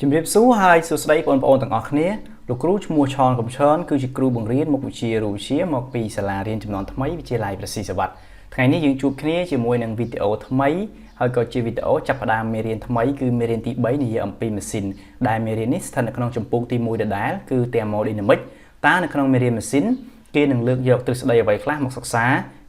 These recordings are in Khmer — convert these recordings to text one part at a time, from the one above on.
ជំរាបសួរហើយសួស្តីបងប្អូនទាំងអស់គ្នាលោកគ្រូឈ្មោះឆនកំឈនគឺជាគ្រូបង្រៀនមុខវិជ្ជារូបវិទ្យាមកពីសាលារៀនចំនួនថ្មីវិទ្យាល័យប្រសិទ្ធវត្តថ្ងៃនេះយើងជួបគ្នាជាមួយនឹងវីដេអូថ្មីហើយក៏ជាវីដេអូចាប់ផ្ដើមមេរៀនថ្មីគឺមេរៀនទី3និយាយអំពីម៉ាស៊ីនដែលមេរៀននេះស្ថិតនៅក្នុងចម្ពោះទី1ដដែលគឺ thermodynamic តើនៅក្នុងមេរៀនម៉ាស៊ីនគេនឹងលើកយកទ្រឹស្ដីអ្វីខ្លះមកសិក្សា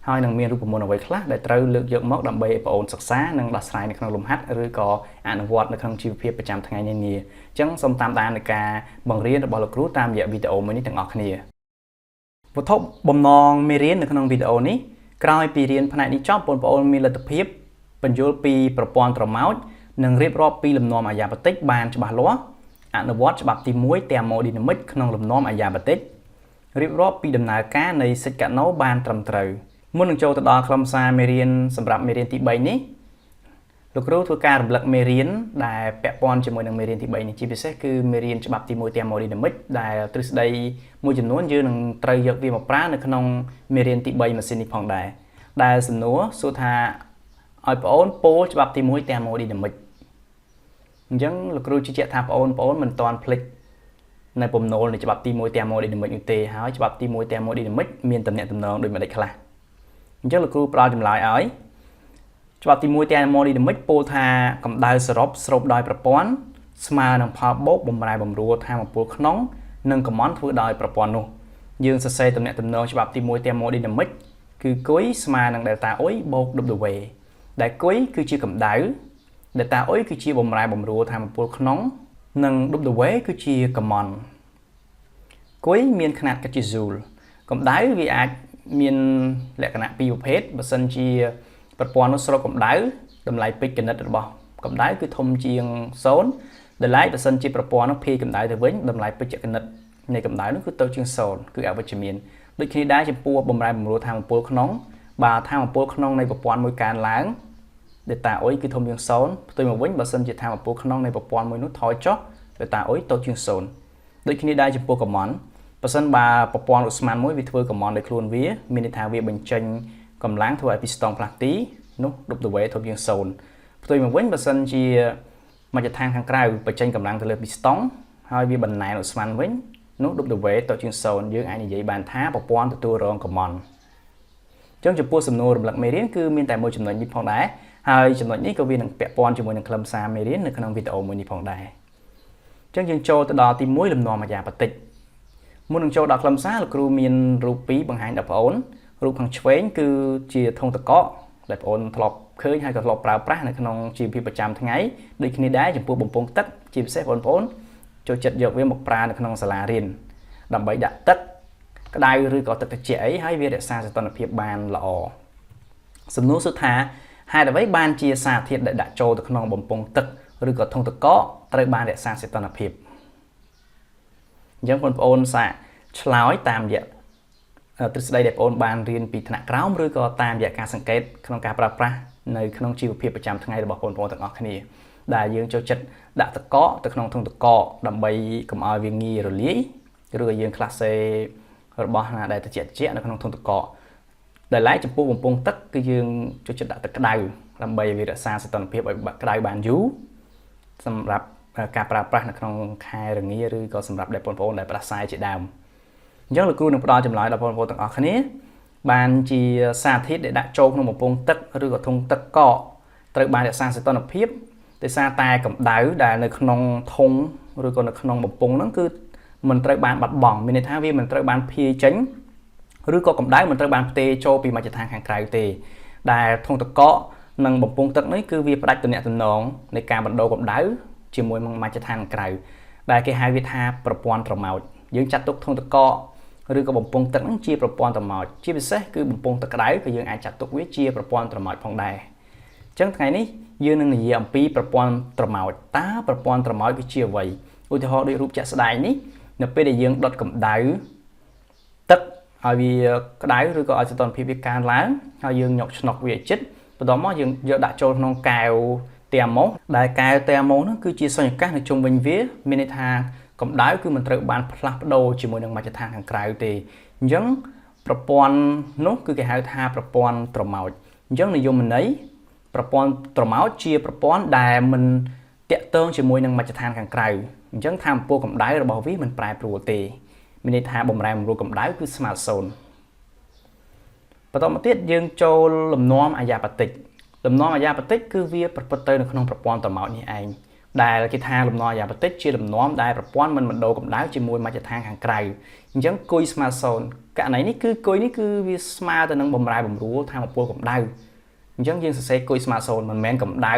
ហើយនឹងមានរូបមន្តអ្វីខ្លះដែលត្រូវលើកយកមកដើម្បីឲ្យបងប្អូនសិក្សានិងដោះស្រាយនៅក្នុងលំហាត់ឬក៏អនុវត្តនៅក្នុងជីវភាពប្រចាំថ្ងៃនានាអញ្ចឹងសូមតាមដាននៃការបង្រៀនរបស់លោកគ្រូតាមរយៈវីដេអូមួយនេះទាំងអស់គ្នាវត្ថុបំណងមេរៀននៅក្នុងវីដេអូនេះក្រោយពីរៀនផ្នែកនេះចប់បងប្អូនមានលទ្ធភាពបញ្យល់ពីប្រព័ន្ធត្រម៉ោចនិងរៀបរាប់ពីលំនាំអាយ៉ាបតិកបានច្បាស់លាស់អនុវត្តច្បាប់ទី1 thermodynamic ក្នុងលំនាំអាយ៉ាបតិករៀបរាប់ពីដំណើរការនៃសិចកាណូបានត្រឹមត្រូវមុននឹងចូលទៅដល់ខ្លឹមសារមេរៀនសម្រាប់មេរៀនទី3នេះលោកគ្រូធ្វើការរំលឹកមេរៀនដែលពាក់ព័ន្ធជាមួយនឹងមេរៀនទី3នេះជាពិសេសគឺមេរៀនច្បាប់ទី1 thermodynamic ដែលទ្រឹស្ដីមួយចំនួនយើងនឹងត្រូវយកវាមកប្រើនៅក្នុងមេរៀនទី3ម៉ាស៊ីននេះផងដែរដែលសំណួរសួរថាឲ្យបងអូនពោលច្បាប់ទី1 thermodynamic អញ្ចឹងលោកគ្រូជឿជាក់ថាបងប្អូនមិនទាន់ភ្លេចនៅពំនូលនៃច្បាប់ទី1 thermodynamic នោះទេហើយច្បាប់ទី1 thermodynamic មានតំណែងតំណងដូចម្តេចខ្លះអញ្ចឹងលោកគ្រូផ្ដល់ចម្លើយឲ្យច្បាប់ទី1 thermodynamic ពោលថាកម្ដៅសរុបស្រូបដោយប្រព័ន្ធស្មើនឹងផលបូកបំរែបំរួលថាមពលក្នុងនិងកំមធ្វើដោយប្រព័ន្ធនោះយើងសរសេរតំណែងតំណងច្បាប់ទី1 thermodynamic គឺគុយស្មើនឹង delta U បូក W ដែលគុយគឺជាកម្ដៅ delta U គឺជាបំរែបំរួលថាមពលក្នុងនិង W គឺជាកំមគុយមានខនាតគិតជា joule កម្ដៅវាអាចមានលក្ខណៈពីរប្រភេទបើសិនជាប្រព័ន្ធនោះស្រូបកម្ដៅតម្លៃពេជ្រគណិតរបស់កម្ដៅគឺធំជាង0តម្លៃបើសិនជាប្រព័ន្ធនោះភាយកម្ដៅទៅវិញតម្លៃពេជ្រគណិតនៃកម្ដៅនោះគឺទៅជាង0គឺអវិជ្ជមានដូចគ្នាដែរចំពោះបំរែបំរួលថាមពលក្នុងបើថាមពលក្នុងនៃប្រព័ន្ធមួយកើនឡើង delta U គឺធំជាង0ផ្ទុយមកវិញបើសិនជាថាមពលក្នុងនៃប្រព័ន្ធមួយនោះថយចុះ delta U ទៅជាង0ដូចគ្នាដែរចំពោះកំមបើសិនបើប្រព័ន្ធឧស្ម័នមួយវាធ្វើកំមដោយខ្លួនវាមានន័យថាវាបញ្ចេញកម្លាំងធ្វើឲ្យពីស្ទង់ផ្លាស់ទីនោះ W ធំជាង0ផ្ទុយមកវិញបើសិនជាមជ្ឈដ្ឋានខាងក្រៅបញ្ចេញកម្លាំងទៅលើពីស្ទង់ហើយវាបណ្ណែនឧស្ម័នវិញនោះ W ទៅជាង0យើងអាចនិយាយបានថាប្រព័ន្ធទទួលរងកំមអញ្ចឹងចំពោះសំណួររំលឹកមេរៀនគឺមានតែមួយចំណុចនេះផងដែរហើយចំណុចនេះក៏វានឹងពាក់ព័ន្ធជាមួយនឹងខ្លឹមសារមេរៀននៅក្នុងវីដេអូមួយនេះផងដែរអញ្ចឹងយើងចូលទៅដល់ទី1លំនាំអាយ៉ាបតិកមុននឹងចូលដល់ខ្លឹមសារលោកគ្រូមានរូបពីរបង្ហាញដល់បងប្អូនរូបខាងឆ្វេងគឺជាធុងទឹកកកដែលបងប្អូនធ្លាប់ឃើញហើយក៏ធ្លាប់ប្រើប្រាស់នៅក្នុងជីវភាពប្រចាំថ្ងៃដូចគ្នាដែរចំពោះបំពង់ទឹកជាពិសេសបងប្អូនចូលចិត្តយកវាមកប្រើនៅក្នុងសាលារៀនដើម្បីដាក់ទឹកក្តៅឬក៏ទឹកត្រជាក់អីហើយវារក្សាសីតុណ្ហភាពបានល្អសំណួរសួរថាហេតុអ្វីបានជាសារធាតុដែលដាក់ចូលទៅក្នុងបំពង់ទឹកឬក៏ធុងទឹកកកត្រូវបានរក្សាសីតុណ្ហភាពអញ្ចឹងបងប្អូនសាកឆ្លើយតាមរយៈទ្រឹស្ដីដែលបងប្អូនបានរៀនពីថ្នាក់ក្រោមឬក៏តាមរយៈការសង្កេតក្នុងការប្រើប្រាស់នៅក្នុងជីវភាពប្រចាំថ្ងៃរបស់បងប្អូនទាំងអស់គ្នាដែលយើងចូលចិត្តដាក់ទឹកកកទៅក្នុងធុងទឹកកកដើម្បីកុំឲ្យវាងាយរលាយឬក៏យើងខ្លះសេរបស់ណាដែលត្រជាក់នៅក្នុងធុងទឹកកកដែលឡែកចំពោះបំពង់ទឹកគឺយើងចូលចិត្តដាក់ទឹកក្តៅដើម្បីវារក្សាសីតុណ្ហភាពឲ្យក្តៅបានយូរសម្រាប់ការប្រើប្រាស់នៅក្នុងខែរងាឬក៏សម្រាប់បងប្អូនដែលផ្ដាសាយជាដើមអញ្ចឹងលោកគ្រូនឹងផ្ដល់ចម្លើយដល់បងប្អូនទាំងអស់គ្នាបានជាសារធាតុដែលដាក់ចូលក្នុងបំពង់ទឹកឬក៏ធុងទឹកកកត្រូវបានរក្សាសីតុណ្ហភាពដោយសារតែកម្ដៅដែលនៅក្នុងធុងឬក៏នៅក្នុងបំពង់ហ្នឹងគឺមិនត្រូវបានបាត់បង់មានន័យថាវាមិនត្រូវបានភាយចេញឬក៏កម្ដៅមិនត្រូវបានផ្ទេរចូលពីមជ្ឈដ្ឋានខាងក្រៅទេដែលធុងទឹកកកនិងបំពង់ទឹកនេះគឺវាផ្ដាច់ទំនាក់ទំនងនៃការបណ្ដូរកម្ដៅជាមួយនឹងមជ្ឈដ្ឋានក្រៅដែលគេហៅវាថាប្រព័ន្ធត្រម៉ោចយើងចាត់ទុកធុងទឹកកកឬក៏បំពង់ទឹកហ្នឹងជាប្រព័ន្ធត្រម៉ោចជាពិសេសគឺបំពង់ទឹកក្តៅក៏យើងអាចចាត់ទុកវាជាប្រព័ន្ធត្រម៉ោចផងដែរអញ្ចឹងថ្ងៃនេះយើងនឹងនិយាយអំពីប្រព័ន្ធត្រម៉ោចតើប្រព័ន្ធត្រម៉ោចគឺជាអ្វីឧទាហរណ៍ដូចរូបជាក់ស្ដែងនេះនៅពេលដែលយើងដុតកម្ដៅទឹកឲ្យវាក្តៅឬក៏ឲ្យសីតុណ្ហភាពវាកើនឡើងហើយយើងយកឆ្នុកវាឲ្យជិតបន្ទាប់មកយើងយកដាក់ចូលក្នុងកែវthermosដែលកែវthermosហ្នឹងគឺជាសញ្ញកាសនៅជុំវិញវាមានន័យថាកម្ដៅគឺមិនត្រូវបានផ្លាស់ប្ដូរជាមួយនឹងមជ្ឈដ្ឋានខាងក្រៅទេអញ្ចឹងប្រព័ន្ធនោះគឺគេហៅថាប្រព័ន្ធត្រម៉ោចអញ្ចឹងនិយមន័យប្រព័ន្ធត្រម៉ោចជាប្រព័ន្ធដែលមិន តាក់ទងជាមួយនឹងមជ្ឈដ្ឋានខាងក្រៅអញ្ចឹងថាមពលកម្ដៅរបស់វាមិនប្រែប្រួលទេមានន័យថាបំរែបំរួលកម្ដៅគឺស្មើ0បន្តមកទៀតយើងចូលលំនាំអាយ៉ាប៉ាទិកលំនាំអាយ៉ាប៉ាទិកគឺវាប្រព្រឹត្តទៅនៅក្នុងប្រព័ន្ធត្រម៉ោចនេះឯងដែលគេថាលំនាំអាយ៉ាប៉ាទិកជាលំនាំដែលប្រព័ន្ធមិនបណ្ដូរកម្ដៅជាមួយមជ្ឈដ្ឋានខាងក្រៅអញ្ចឹងគុយស្មើ0ករណីនេះគឺគុយនេះគឺវាស្មើទៅនឹងបំរែបំរួលថាមពលកម្ដៅអញ្ចឹងយើងសរសេរគុយស្មើ0មិនមែនកម្ដៅ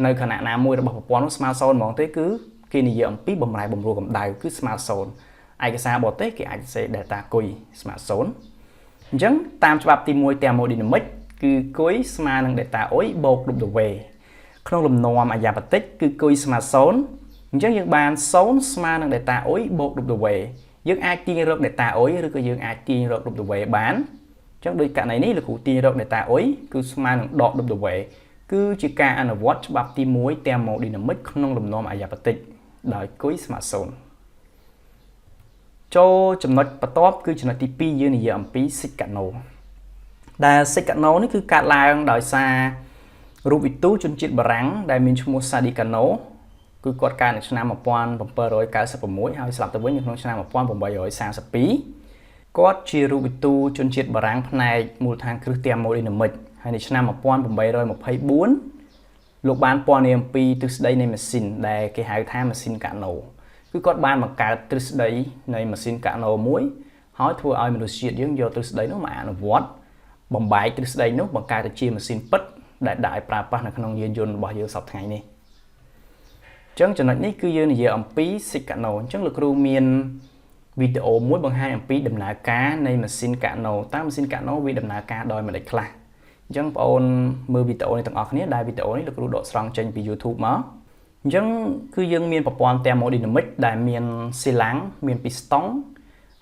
នៅខណៈណាមួយរបស់ប្រព័ន្ធនោះស្មើ0ហ្មងទេគឺគេនិយាយអំពីបំរែបំរួលកម្ដៅគឺស្មើ0ឯកសារបរទេសគេអាចសរសេរ delta គុយស្មើ0អញ្ចឹងតាមច្បាប់ទី1 thermodynamic គឺគុយស្មើនឹង delta I បូក W ក្នុងលំនាំអាយ៉ាប៉ាទិកគឺគុយស្មើ0អញ្ចឹងយើងបាន0ស្មើនឹង delta I បូក W យើងអាចទាញរក delta I ឬក៏យើងអាចទាញរក W បានអញ្ចឹងដោយករណីនេះលោកគ្រូទាញរក delta I គឺស្មើនឹងដក W គឺជាការអនុវត្តច្បាប់ទី1 thermodynamic ក្នុងលំនាំអាយ៉ាប៉ាទិកដោយគុយស្មើ0ចូលចំណុចបន្ទាប់គឺចំណុចទី2យើងនិយាយអំពី Sicano ដែល Sicano នេះគឺកើតឡើងដោយសាររូបវិទូជនជាតិបារាំងដែលមានឈ្មោះ Sadi Kano គឺគាត់កើតនៅឆ្នាំ1796ហើយស្លាប់ទៅវិញនៅក្នុងឆ្នាំ1832គាត់ជារូបវិទូជនជាតិបារាំងផ្នែកមូលដ្ឋានគ្រឹះ thermodynamic ហើយនៅឆ្នាំ1824លោកបានពណ៌នាអំពីទ្រឹស្ដីនៃម៉ាស៊ីនដែលគេហៅថាម៉ាស៊ីនកាណូគឺគាត់បានបង្កើតទ្រឹស្ដីនៃម៉ាស៊ីនកាណូមួយហើយធ្វើឲ្យមនុស្សជាតិយើងយកទ្រឹស្ដីនោះមកអនុវត្តបំបែកទ្រឹស្ដីនោះបង្កើតទៅជាម៉ាស៊ីនពិតដែលដាក់ឲ្យប្រើប្រាស់នៅក្នុងយានយន្តរបស់យើងសប្តាហ៍ថ្ងៃនេះអញ្ចឹងចំណុចនេះគឺយើងនិយាយអំពី Sicano អញ្ចឹងលោកគ្រូមានវីដេអូមួយបង្ហាញអំពីដំណើរការនៃម៉ាស៊ីនកាណូតើម៉ាស៊ីនកាណូវាដំណើរការដោយម៉េចខ្លះអញ្ចឹងបងប្អូនមើលវីដេអូនេះទាំងអស់គ្នាដែលវីដេអូនេះលោកគ្រូដកស្រង់ចេញពី YouTube មកអញ្ចឹងគឺយើងមានប្រព័ន្ធ thermodynamic ដែលមានស៊ីឡាំងមានពីស្តុង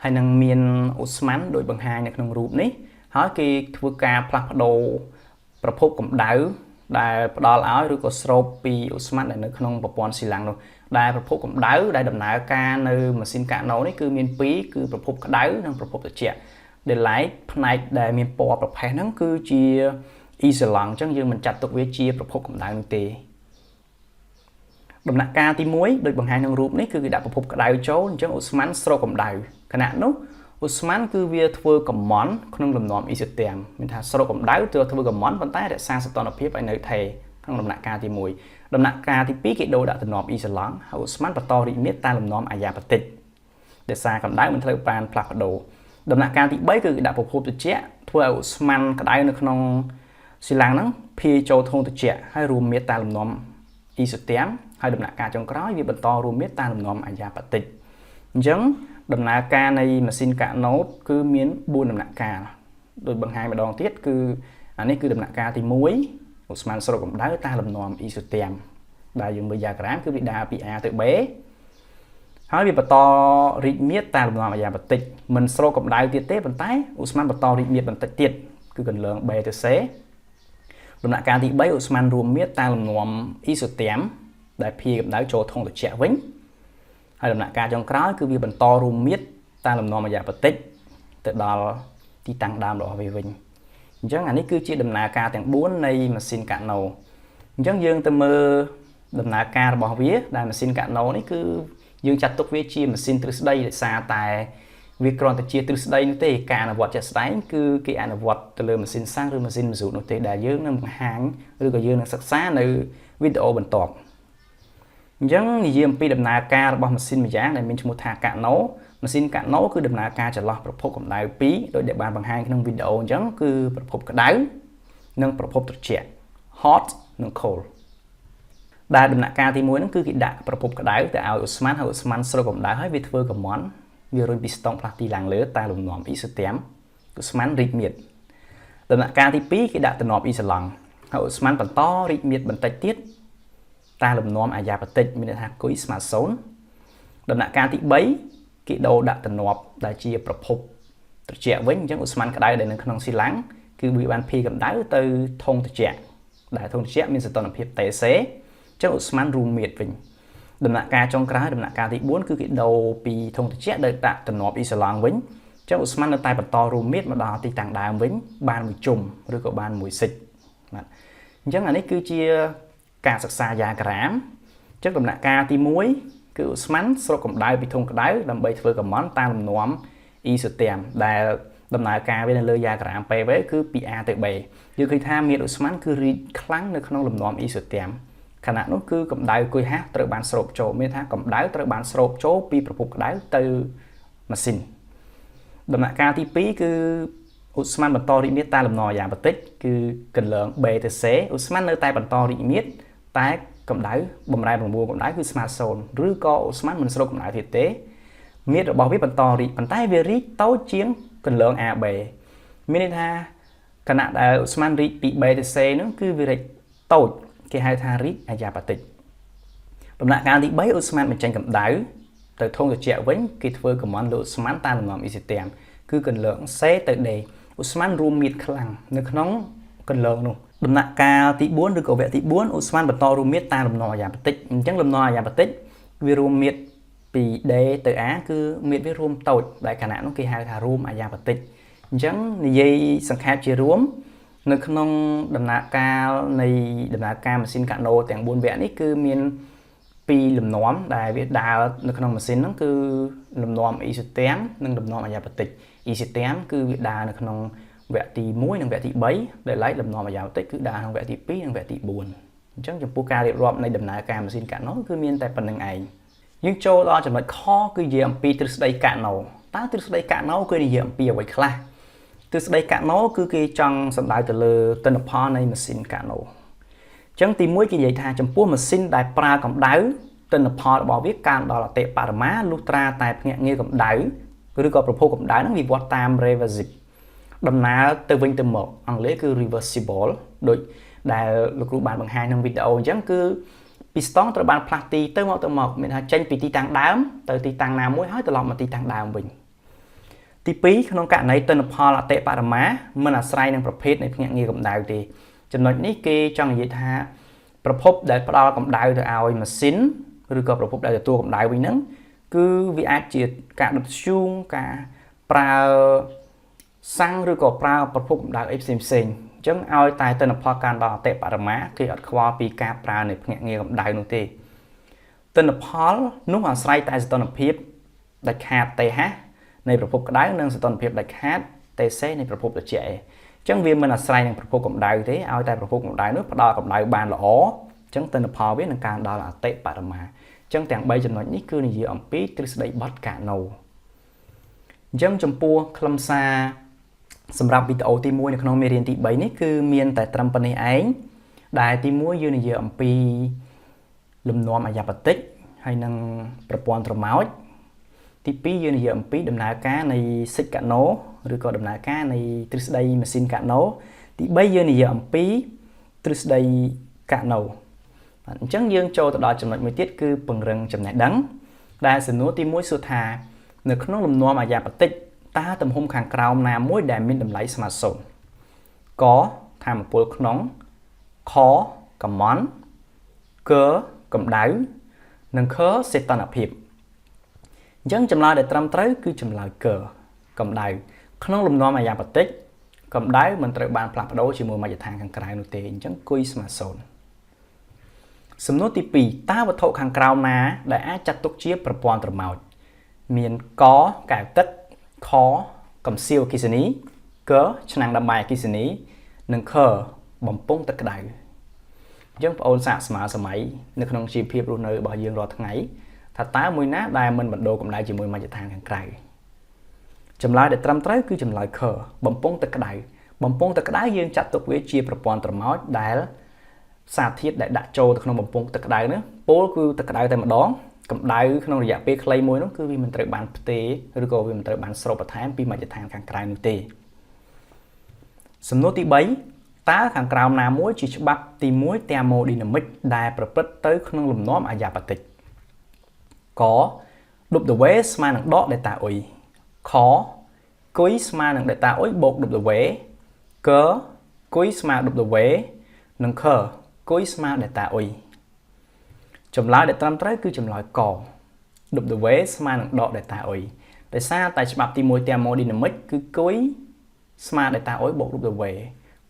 ហើយនឹងមានអូស្មန်ដូចបង្ហាញនៅក្នុងរូបនេះហើយគេធ្វើការផ្លាស់ប្ដូរប្រភពកម្ដៅដែលផ្ដល់ឲ្យឬក៏ស្រូបពីអូស្មန်ដែលនៅក្នុងប្រព័ន្ធស៊ីឡាំងនោះដែលប្រភពកម្ដៅដែលដំណើរការនៅម៉ាស៊ីនកាណូនេះគឺមាន2គឺប្រភពក្ដៅនិងប្រភពត្រជាក់ដែលឡែកផ្នែកដែលមានពណ៌ប្រផេះហ្នឹងគឺជាអ៊ីសាឡង់អញ្ចឹងយើងមិនចាត់ទុកវាជាប្រភពកម្ដៅនោះទេដំណាក់កាលទី1ដូចបង្ហាញក្នុងរូបនេះគឺគេដាក់ប្រភពក្ដៅចូលអញ្ចឹងអូស្មန်ស្រោបកម្ដៅខណៈនោះអូស្មန်គឺវាធ្វើកំមន់ក្នុងលំនាំអ៊ីសូទែមមានថាស្រោបកម្ដៅធ្វើកំមន់ប៉ុន្តែរក្សាសីតុណ្ហភាពឲ្យនៅថេរក្នុងដំណាក់កាលទី1ដំណាក់កាលទី2គេដូរដាក់តំណអ៊ីសាឡង់ហើយអូស្មန်បន្តរីកមាឌតាមលំនាំអាយ៉ាប៉ាទិកដែលសារកម្ដៅមិនត្រូវបានផ្លាស់ប្ដូរដំណាក់កាលទី3គឺគេដាក់ប្រភពត្រជាក់ធ្វើឲ្យអូស្មန်ក្ដៅនៅក្នុងស៊ីឡាំងហ្នឹងភាយចូលធុងត្រជាក់ហើយរួមមាឌតាមលំនាំអ៊ីសូទែមហើយដំណាក់កាលចុងក្រោយវាបន្តរួមមាឌតាមលំនាំអាយ៉ាប៉ាទិកអញ្ចឹងដំណើរការនៃម៉ាស៊ីនកាណូតគឺមាន4ដំណាក់កាលដោយបង្ហាញម្ដងទៀតគឺអានេះគឺដំណាក់កាលទី1អូស្មန်ស្រោបកម្ដៅតាមលំនាំអ៊ីសូទែមដែលយើងមើលយ៉ាក្រាមគឺវាដើរពី A ទៅ B ហើយវាបន្តរីកមាឌតាមលំនាំអាយ៉ាប៉ាទិកមិនស្រោបកម្ដៅទៀតទេប៉ុន្តែអូស្មန်បន្តរីកមាឌបន្តិចទៀតគឺកន្លង B ទៅ C ដំណាក់កាលទី3អូស្មန်រួមមាឌតាមលំនាំអ៊ីសូទែមដែលភាយកម្ដៅចូលធុងត្រជាក់វិញហើយដំណាក់កាលចុងក្រោយគឺវាបន្តរួមមាឌតាមលំនាំអាយ៉ាប៉ាទិកទៅដល់ទីតាំងដើមរបស់វាវិញអញ្ចឹងអានេះគឺជាដំណើរការទាំង4នៃម៉ាស៊ីនកាណូអញ្ចឹងយើងទៅមើលដំណើរការរបស់វាដែលម៉ាស៊ីនកាណូនេះគឺយើងចាត់ទុកវាជាម៉ាស៊ីនទ្រឹស្ដីដោយសារតែវាគ្រាន់តែជាទ្រឹស្ដីនោះទេការអនុវត្តជាក់ស្ដែងគឺគេអនុវត្តទៅលើម៉ាស៊ីនសាំងឬម៉ាស៊ីនម៉ាស៊ូនោះទេដែលយើងនឹងបង្ហាញឬក៏យើងនឹងសិក្សានៅវីដេអូបន្ទាប់អញ្ចឹងនិយាយអំពីដំណើរការរបស់ម៉ាស៊ីនម្យ៉ាងដែលមានឈ្មោះថាកាណូម៉ាស៊ីនកាណូគឺដំណើរការចន្លោះប្រភពកម្ដៅ2ដោយដែលបានបង្ហាញក្នុងវីដេអូអញ្ចឹងគឺប្រភពក្ដៅនិងប្រភពត្រជាក់ hot និង cold ដែលដំណាក់កាលទី1ហ្នឹងគឺគេដាក់ប្រភពក្ដៅទៅឲ្យអូស្មန်ហើយអូស្មန်ស្រោបកម្ដៅហើយវាធ្វើកំមន់វារុញពីស្តុងផ្លាស់ទីឡើងលើតាមលំនាំអ៊ីសូទែមអូស្មန်រីកមាឌដំណាក់កាលទី2គេដាក់តំណអ៊ីសាឡង់ហើយអូស្មန်បន្តរីកមាឌបន្តិចទៀតតាមលំនាំអាយ៉ាប៉ាទិកមានន័យថាគុយស្មើ0ដំណាក់កាលទី3គេដូរដាក់តំណដែលជាប្រភពត្រជាក់វិញអញ្ចឹងអូស្មန်ក្ដៅដែលនៅក្នុងស៊ីឡាំងគឺវាបានភាយកម្ដៅទៅធុងត្រជាក់ដែលធុងត្រជាក់មានសីតុណ្ហភាព TC អញ្ចឹងអូស្មန်រួមមាឌវិញដំណាក់កាលចុងក្រោយដំណាក់កាលទី4គឺគេដូរពីធុងត្រជាក់ទៅដាក់តំណអ៊ីសាឡង់វិញអញ្ចឹងអូស្មန်នៅតែបន្តរួមមាឌមកដល់ទីតាំងដើមវិញបានមួយជុំឬក៏បានមួយសិចបាទអញ្ចឹងអានេះគឺជាការសិក្សាយ៉ាក្រាម ចឹងដំណាក់កាលទី1គឺអូស្មန်ស្រូបកម្ដៅពីធុងក្ដៅដើម្បីធ្វើកំណតាមលំនាំអ៊ីសូតេមដែលដំណើរការវានៅលើយ៉ាក្រាម PV គឺពី A ទៅ B យើងឃើញថាមាត្រអូស្មန်គឺរីកខ្លាំងនៅក្នុងលំនាំអ៊ីសូតេមខណៈនោះគឺកម្ដៅគុយហាស់ត្រូវបានស្រូបចូលមានថាកម្ដៅត្រូវបានស្រូបចូលពីប្រភពក្ដៅទៅម៉ាស៊ីនដំណាក់កាលទី2គឺអូស្មန်បន្តរីកមាត្រតាមលំនាំយ៉ាងបន្តិចគឺកន្លង B ទៅ C អូស្មန်នៅតែបន្តរីកមាត្រតែកម្ដៅបំរែបំរួលកម្ដៅគឺស្មើ0ឬក៏អូស្មန်មិនស្រូបកម្ដៅទៀតទេមាត្ររបស់វាបន្តរីកប៉ុន្តែវារីកតូចជាងកន្លង AB មានន័យថាខណៈដែលអូស្មန်រីកពី B ទៅ C នោះគឺវារីកតូចគេហៅថារីកអាយ៉ាប៉ាទិកដំណាក់កាលទី3អូស្មန်បញ្ចេញកម្ដៅទៅធុងត្រជាក់វិញគេធ្វើកំណលើអូស្មန်តាមលំនាំអ៊ីសូតេមគឺកន្លង C ទៅ D អូស្មန်រួមមាត្រខ្លាំងនៅក្នុងកន្លងនោះដំណាក់កាលទី4ឬក៏វគ្គទី4អូស្មန်បន្តរួមមាត្រតាមលំនាំអាយ៉ាប៉ាទិកអញ្ចឹងលំនាំអាយ៉ាប៉ាទិកវារួមមាត្រពី D ទៅ A គឺមាត្រវារួមតូចដែលខណៈនោះគេហៅថារួមអាយ៉ាប៉ាទិកអញ្ចឹងនិយាយសង្ខេបជារួមនៅក្នុងដំណាក់កាលនៃដំណើរការម៉ាស៊ីនកាណូទាំង4វគ្គនេះគឺមានពីរលំនាំដែលវាដើរនៅក្នុងម៉ាស៊ីនហ្នឹងគឺលំនាំអ៊ីសូតេមនិងលំនាំអាយ៉ាប៉ាទិកអ៊ីសូតេមគឺវាដើរនៅក្នុងវគ្គទី1និងវគ្គទី3ដែលឡែកលំនាំអាយ៉ាប៉ាទិកគឺដើរក្នុងវគ្គទី2និងវគ្គទី4អញ្ចឹងចំពោះការរៀបរាប់នៃដំណើរការម៉ាស៊ីនកាណូគឺមានតែប៉ុណ្្នឹងឯងយើងចូលដល់ចំណុចខគឺនិយាយអំពីទ្រឹស្ដីកាណូតើទ្រឹស្ដីកាណូគឺនិយាយអំពីអ្វីខ្លះទ្រឹស្ដីកាណូគឺគេចង់សំដៅទៅលើទិន្នផលនៃម៉ាស៊ីនកាណូអញ្ចឹងទី1គេនិយាយថាចំពោះម៉ាស៊ីនដែលប្រើកម្ដៅទិន្នផលរបស់វាកើនដល់អតិបរមាលុះត្រាតែភ្នាក់ងារកម្ដៅឬក៏ប្រភពកម្ដៅហ្នឹងវិវត្តតាម reversible ដំណើរទៅវិញទៅមកអង់គ្លេសគឺ reversible ដូចដែលលោកគ្រូបានបង្ហាញក្នុងវីដេអូអញ្ចឹងគឺពីស្តង់ត្រូវបានផ្លាស់ទីទៅមកមានថាចេញពីទីតាំងដើមទៅទីតាំងណាមួយហើយត្រឡប់មកទីតាំងដើមវិញទី2ក្នុងករណីទិន្នផលអតិបរមាមិនអាស្រ័យនឹងប្រភេទនៃភ្នាក់ងារកម្ដៅទេចំណុចនេះគេចង់និយាយថាប្រភពដែលផ្ដល់កម្ដៅទៅឲ្យម៉ាស៊ីនឬក៏ប្រភពដែលទទួលកម្ដៅវិញហ្នឹងគឺវាអាចជាការដុតធ្យូងការប្រើសាំងឬក៏ប្រើប្រភពកម្ដៅអីផ្សេងអញ្ចឹងឲ្យតែទិន្នផលការដល់អតិបរមាគេអត់ខ្វល់ពីការប្រើនៃភ្នាក់ងារកម្ដៅនោះទេទិន្នផលនោះអាស្រ័យតែសីតុណ្ហភាពដាច់ខាត TH នៃប្រភពក្ដៅនិងសីតុណ្ហភាពដាច់ខាត TC នៃប្រភពត្រជាក់ឯងអញ្ចឹងវាមិនអាស្រ័យនឹងប្រភពកម្ដៅទេឲ្យតែប្រភពកម្ដៅនោះផ្ដល់កម្ដៅបានល្អអញ្ចឹងទិន្នផលវានឹងកើនដល់អតិបរមាអញ្ចឹងទាំង3ចំណុចនេះគឺនិយាយអំពីទ្រឹស្ដីបត់កាណូអញ្ចឹងចំពោះខ្លឹមសារសម្រាប់វីដេអូទី1នៅក្នុងមេរៀនទី3នេះគឺមានតែត្រឹមប៉ុណ្្នេះឯងដែលទី1យើងនិយាយអំពីលំនាំអាយ៉ាប៉ាទិកហើយនិងប្រព័ន្ធត្រម៉ោចទី2យើងនិយាយអំពីដំណើរការនៃសិចកាណូឬក៏ដំណើរការនៃទ្រឹស្ដីម៉ាស៊ីនកាណូទី3យើងនិយាយអំពីទ្រឹស្ដីកាណូអញ្ចឹងយើងចូលទៅដល់ចំណុចមួយទៀតគឺពង្រឹងចំណេះដឹងដែលសំណួរទី1សួរថានៅក្នុងលំនាំអាយ៉ាប៉ាទិកតើទំហំខាងក្រោមណាមួយដែលមានតម្លៃស្មើ0កថាមពលក្នុងខកំមន់កកម្ដៅនិងខសីតុណ្ហភាពអញ្ចឹងចម្លើយដែលត្រឹមត្រូវគឺចម្លើយកកម្ដៅក្នុងលំនាំអាយ៉ាប៉ាទិកកម្ដៅមិនត្រូវបានផ្លាស់ប្ដូរជាមួយមជ្ឈដ្ឋានខាងក្រៅនោះទេអញ្ចឹងគុយស្មើ0សំណួរទី2តើវត្ថុខាងក្រោមណាដែលអាចចាត់ទុកជាប្រព័ន្ធត្រម៉ោចមានកកែវទឹកខកំសៀវអគ្គិសនីកឆ្នាំងដាំបាយអគ្គិសនីនិងខបំពង់ទឹកក្តៅអញ្ចឹងបងប្អូនសាកស្មើសម័យនៅក្នុងជីវភាពរស់នៅរបស់យើងរាល់ថ្ងៃថាតើមួយណាដែលមិនបណ្ដូរកម្ដៅជាមួយមជ្ឈដ្ឋានខាងក្រៅចម្លើយដែលត្រឹមត្រូវគឺចម្លើយខបំពង់ទឹកក្តៅបំពង់ទឹកក្តៅយើងចាត់ទុកវាជាប្រព័ន្ធត្រម៉ោចដែលសារធាតុដែលដាក់ចូលទៅក្នុងបំពង់ទឹកក្តៅនោះពោលគឺទឹកក្តៅតែម្ដងកម្ដៅក្នុងរយៈពេលខ្លីមួយនោះគឺវាមិនត្រូវបានផ្ទេរឬក៏វាមិនត្រូវបានស្រូបបន្ថែមពីមជ្ឈដ្ឋានខាងក្រៅនោះទេសំណួរទី3តើខាងក្រោមណាមួយជាច្បាប់ទី1 thermodynamic ដែលប្រព្រឹត្តទៅក្នុងលំនាំអាយ៉ាប៉ាទិកក W ស្មើនឹងដក delta U ខគុយស្មើនឹង delta U បូក W កគុយស្មើ W និងខគុយស្មើ delta Uចម្លើយដែលត្រឹមត្រូវគឺចម្លើយក W ស្មើនឹងដក delta U ដោយសារតែច្បាប់ទី1 thermodynamic គឺគុយស្មើ delta U បូក W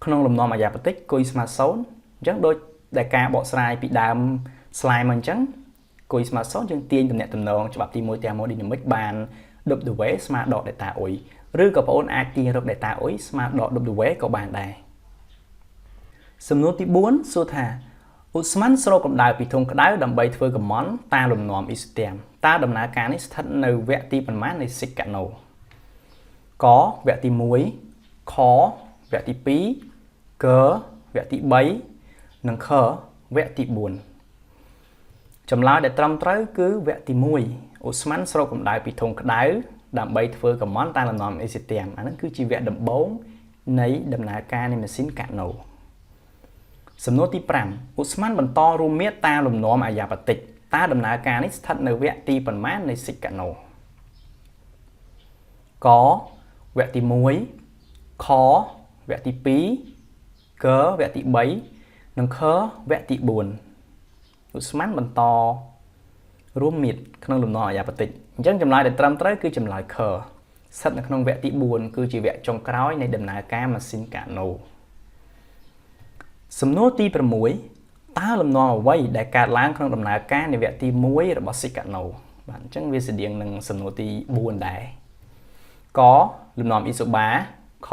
ក្នុងលំនាំអាយ៉ាប៉ាទិកគុយស្មើ0អញ្ចឹងដូចដែលការបកស្រាយពីដើម slide មកអញ្ចឹងគុយស្មើ0យើងទាញតំណែងតំណងច្បាប់ទី1 thermodynamic បាន W ស្មើដក delta I ឬក៏បងប្អូនអាចទាញរក delta I ស្មើដក W ក៏បានដែរសំណួរទី4សួរថាឧស្ម័នស្រោបកម្ដៅពីធុងក្ដៅដើម្បីធ្វើកំណតាមលំនាំអ៊ីសូធែមតើដំណើរការនេះស្ថិតនៅវគ្គទីប៉ុន្មាននៃសិកាណូកវគ្គទី1ខវគ្គទី2កវគ្គទី3និងខវគ្គទី4ចម្លើយដែលត្រឹមត្រូវគឺវគ្គទី1ឧស្ម័នស្រោបកម្ដៅពីធុងក្ដៅដើម្បីធ្វើកំណតាមលំនាំអ៊ីសូធែមអានោះគឺជាវគ្គដំបូងនៃដំណើរការនៃម៉ាស៊ីនកាណូសំណួរទី5ឧស្ម័នបន្តរួមមាត្រតាមលំនាំអាយ៉ាប៉ាទិកតើដំណើរការនេះស្ថិតនៅវគ្គទីប៉ុន្មាននៃសិកាណូកវគ្គទី1ខវគ្គទី2កវគ្គទី3និងខវគ្គទី4ឧស្ម័នបន្តរួមមាត្រក្នុងលំនាំអាយ៉ាប៉ាទិកអញ្ចឹងចម្លើយដែលត្រឹមត្រូវគឺចម្លើយខស្ថិតនៅក្នុងវគ្គទី4គឺជាវគ្គចុងក្រោយនៃដំណើរការម៉ាស៊ីនកាណូសំណួរទី6តើលំនាំអ្វីដែលកើតឡើងក្នុងដំណើរការនៃវគ្គទី1របស់សិកាណូបាទអញ្ចឹងវាស្តៀងនឹងសំណួរទី4ដែរកលំនាំអ៊ីសូបាខ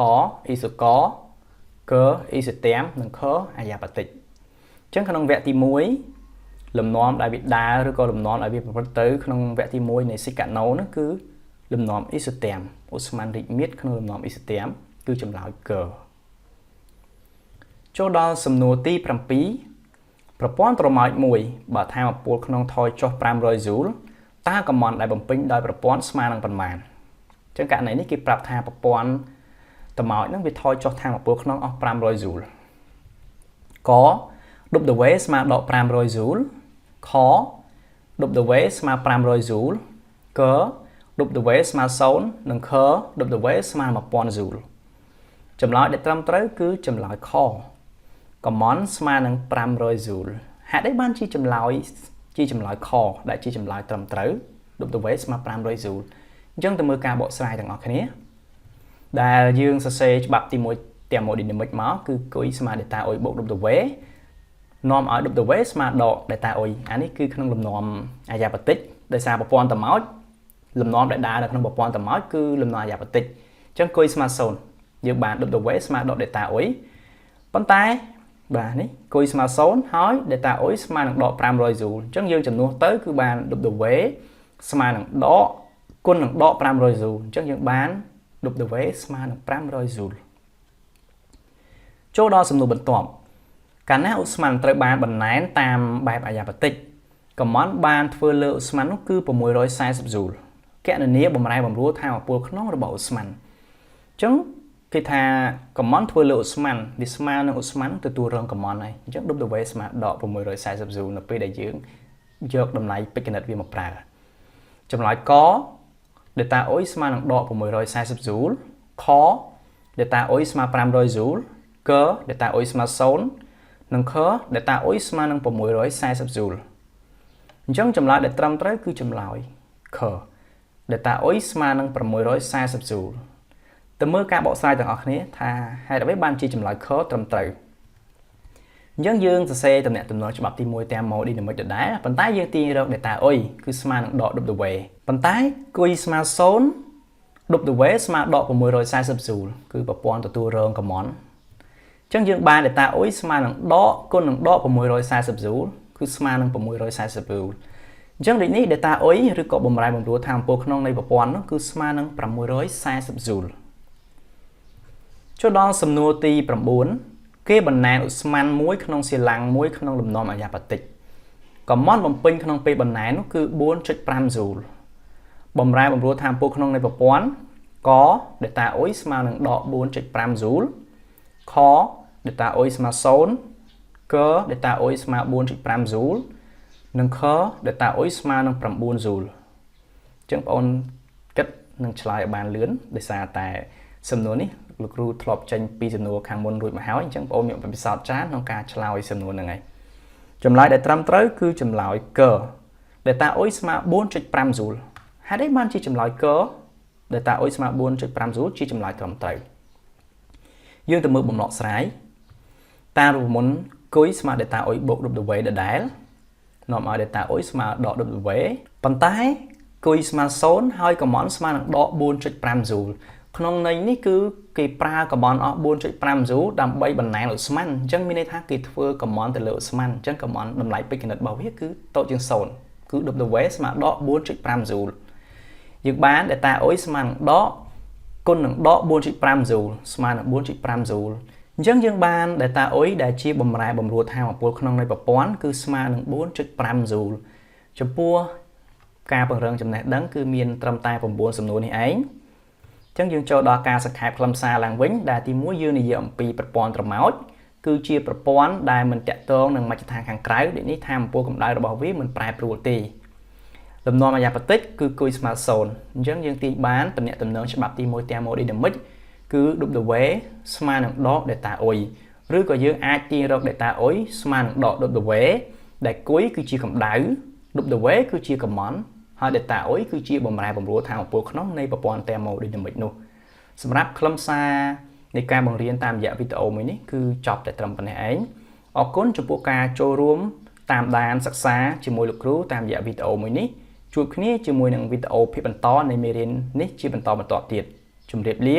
អ៊ីសូកកអ៊ីសូធែមនិងខអាយ៉ាប៉ាទិកអញ្ចឹងក្នុងវគ្គទី1លំនាំដែលវាដើរឬក៏លំនាំដែលវាប្រព្រឹត្តទៅក្នុងវគ្គទី1នៃសិកាណូនោះគឺលំនាំអ៊ីសូធែមឧស្ម័នរីកមាត្រក្នុងលំនាំអ៊ីសូធែមគឺចម្លើយកចូលដល់សំណួរទី7ប្រព័ន្ធត្រម៉ោចមួយបើថាមពលក្នុងថយចុះ500 Joule តើកំណដែលបំពេញដោយប្រព័ន្ធស្មើនឹងប៉ុន្មានអញ្ចឹងករណីនេះគេប្រាប់ថាប្រព័ន្ធត្រម៉ោចហ្នឹងវាថយចុះថាមពលក្នុងអស់500 Joule ក W ស្មើដក500 Joule ខ W ស្មើ500 Joule ក W ស្មើ0និងខ W ស្មើ1000 Joule ចម្លើយដែលត្រឹមត្រូវគឺចម្លើយខកំមន់ស្មើនឹង500 Joule ហេតុអីបានជាចម្លើយខដែលជាចម្លើយត្រឹមត្រូវ W ស្មើ500 Joule អញ្ចឹងទៅមើលការបកស្រាយទាំងអស់គ្នាដែលយើងសរសេរច្បាប់ទី1 thermodynamic មកគឺគុយស្មើ delta I បូក W នាំឲ្យ W ស្មើដក delta I អានេះគឺក្នុងលំនាំអាយ៉ាប៉ាទិកដោយសារប្រព័ន្ធត្រម៉ោចលំនាំដែលដើរនៅក្នុងប្រព័ន្ធត្រម៉ោចគឺលំនាំអាយ៉ាប៉ាទិកអញ្ចឹងគុយស្មើ0យើងបាន W ស្មើដក delta I ប៉ុន្តែបាទនេះគុយស្មើ0ហើយ delta I ស្មើនឹងដក500 Joule អញ្ចឹងយើងចំនួនទៅគឺបាន W ស្មើនឹងដកគុណនឹងដក500 Joule អញ្ចឹងយើងបាន W ស្មើនឹង500 Joule ចូលដល់សំណួរបន្ទាប់កាលណាឧស្ម័នត្រូវបានបណ្ណែនតាមបែបអាយ៉ាប៉ាទិកកំមន់បានធ្វើលើឧស្ម័ននោះគឺ640 Joule គណនាបំរែបំរួលថាមពលក្នុងរបស់ឧស្ម័នអញ្ចឹងគេថាកំមន់ធ្វើលើឧស្ម័នវាស្មើនឹងឧស្ម័នទទួលរងកំមន់ហើយអញ្ចឹង W ស្មើដក640 Joule នៅពេលដែលយើងយកតម្លៃបេក្ខនិតវាមកប្រើចម្លើយក delta I ស្មើនឹងដក640 Joule ខ delta I ស្មើ500 Joule ក delta I ស្មើ0និងខ delta I ស្មើនឹង640 Joule អញ្ចឹងចម្លើយដែលត្រឹមត្រូវគឺចម្លើយខ delta I ស្មើនឹង640 Joule ទៅមើលការបកស្រាយទាំងអស់គ្នាថាហេតុអ្វីបានជាចម្លើយខត្រឹមត្រូវអញ្ចឹងយើងសរសេរតំណែងតំណច្បាប់ទី1 thermodynamic ដដែលប៉ុន្តែយើងទាញរក delta I គឺស្មើនឹងដក W ប៉ុន្តែគុយស្មើ0 W ស្មើដក640 Joule គឺប្រព័ន្ធទទួលរងកំមន់អញ្ចឹងយើងបាន delta I ស្មើនឹងដកគុណនឹងដក640 Joule គឺស្មើនឹង640 Joule អញ្ចឹងដូចនេះ delta I ឬក៏បំរែបំរួលថាមពលក្នុងនៃប្រព័ន្ធនោះគឺស្មើនឹង640 Joule ចូលដល់សំណួរទី9គេបណ្ណែនឧស្ម័នមួយក្នុងសៀឡាំងមួយក្នុងលំនាំអាយ៉ាប៉ាទិកកំមន់បំពេញក្នុងពេលបណ្ណែននោះគឺ 4.5 Joule បំរែបំរួលថាមពលក្នុងនៃប្រព័ន្ធក delta I ស្មើនឹងដក 4.5 Joule ខ delta I ស្មើ0ក delta I ស្មើ 4.5 Joule និងខ delta I ស្មើនឹង9 Joule អញ្ចឹងបងប្អូនគិតនឹងឆ្លើយឲ្យបានលឿនដោយសារតែសំណួរនេះលោកគ្រូធ្លាប់ចេញពីសំណួរខាងមុនរួចមកហើយអញ្ចឹងបងប្អូនមានបទពិសោធន៍ច្រើនក្នុងការឆ្លើយសំណួរហ្នឹងហើយចម្លើយដែលត្រឹមត្រូវគឺចម្លើយក delta I ស្មើ 4.5 Joule ហេតុអីបានជាចម្លើយក delta I ស្មើ 4.5 Joule ជាចម្លើយត្រឹមត្រូវយើងទៅមើលបំណកស្រាយតាមរូបមន្តគុយស្មើ delta I បូក W ដដែល នាំឲ្យ data អុយស្មើដក W ប៉ុន្តែគុយស្មើ0ហើយ command ស្មើនឹងដក 4.5 joule ក្នុងន័យនេះគឺគេប្រើ command អស់ 4.5 joule ដើម្បីបណ្ណាលឧស្ម័នអញ្ចឹងមានន័យថាគេធ្វើ command ទៅលើឧស្ម័នអញ្ចឹង command តម្លៃពេជ្រគណិតរបស់វាគឺតូចជាង0គឺ W ស្មើដក 4.5 joule យើងបាន data អុយស្មើនឹងដកគុណនឹងដក 4.5 joule ស្មើនឹង 4.5 joule អញ្ចឹងយើងបាន data អុយដែលជាបម្រែបម្រួលថាមពលក្នុងនៃប្រព័ន្ធគឺស្មើនឹង 4.5 joule ចំពោះការពង្រឹងចំណេះដឹងគឺមានត្រឹមតែ 9 សំណួរនេះឯងអញ្ចឹងយើងចូលដល់ការសង្ខេបខ្លឹមសារឡើងវិញដែលទី1យើងនិយាយអំពីប្រព័ន្ធត្រមោចគឺជាប្រព័ន្ធដែលមិនតាក់ទងនឹងមជ្ឈដ្ឋានខាងក្រៅដូចនេះថាមពលកម្ដៅរបស់វាមិនប្រែប្រួលទេលំនាំអាយ៉ាប៉ាតិកគឺគុយស្មើ0អញ្ចឹងយើងទាញបានតំណែងតំណងច្បាប់ទី1 thermodynamic គឺ W ស្មើនឹងដក data អុយឬក៏យើងអាចទាញរក data អុយស្មើនឹងដក W ដែលគុយគឺជាកម្ដៅ W គឺជា command ហើយ data អុយគឺជាបម្រែបម្រួលថាមពលក្នុងនៃប្រព័ន្ធ thermodynamic នោះសម្រាប់ខ្លឹមសារនៃការបង្រៀនតាមរយៈវីដេអូមួយនេះគឺចប់តែត្រឹមប៉ុណ្ណេះឯងអរគុណចំពោះការចូលរួមតាមដានសិក្សាជាមួយលោកគ្រូតាមរយៈវីដេអូមួយនេះជួបគ្នាជាមួយនឹងវីដេអូភាគបន្តនៃមេរៀននេះជាបន្តទៀតជម្រាបលា